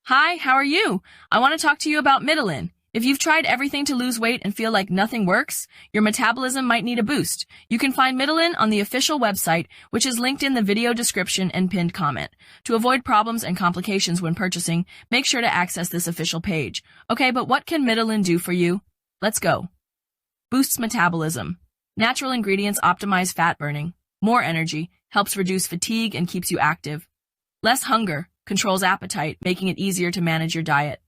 Hi, how are you? I want to talk to you about Mitolyn. If you've tried everything to lose weight and feel like nothing works, your metabolism might need a boost. You can find Mitolyn on the official website, which is linked in the video description and pinned comment. To avoid problems and complications when purchasing, make sure to access this official page. Okay, but what can Mitolyn do for you? Let's go. Boosts metabolism. Natural ingredients optimize fat burning. More energy, helps reduce fatigue and keeps you active. Less hunger, controls appetite, making it easier to manage your diet.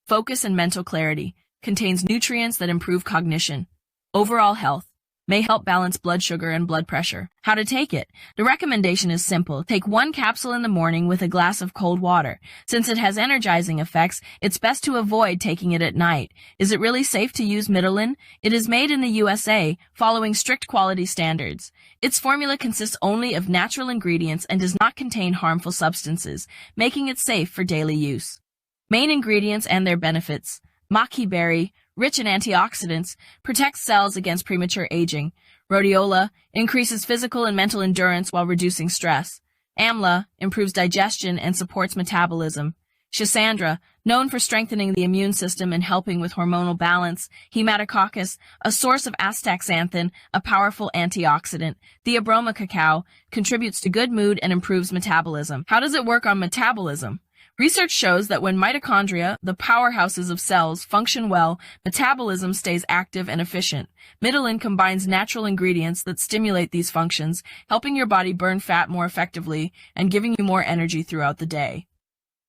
Focus and mental clarity, contains nutrients that improve cognition. Overall health, may help balance blood sugar and blood pressure. How to take it? The recommendation is simple. Take 1 capsule in the morning with a glass of cold water. Since it has energizing effects, it's best to avoid taking it at night. Is it really safe to use Mitolyn? It is made in the USA, following strict quality standards. Its formula consists only of natural ingredients and does not contain harmful substances, making it safe for daily use. Main ingredients and their benefits. Maqui berry, rich in antioxidants, protects cells against premature aging. Rhodiola increases physical and mental endurance while reducing stress. Amla improves digestion and supports metabolism. Schisandra, known for strengthening the immune system and helping with hormonal balance. Hematococcus, a source of astaxanthin, a powerful antioxidant. Theobroma cacao contributes to good mood and improves metabolism. How does it work on metabolism? Research shows that when mitochondria, the powerhouses of cells, function well, metabolism stays active and efficient. Mitolyn combines natural ingredients that stimulate these functions, helping your body burn fat more effectively and giving you more energy throughout the day.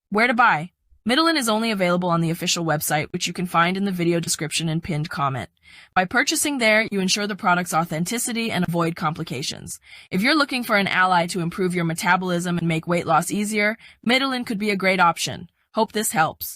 Where to buy? Mitolyn is only available on the official website, which you can find in the video description and pinned comment. By purchasing there, you ensure the product's authenticity and avoid complications. If you're looking for an ally to improve your metabolism and make weight loss easier, Mitolyn could be a great option. Hope this helps.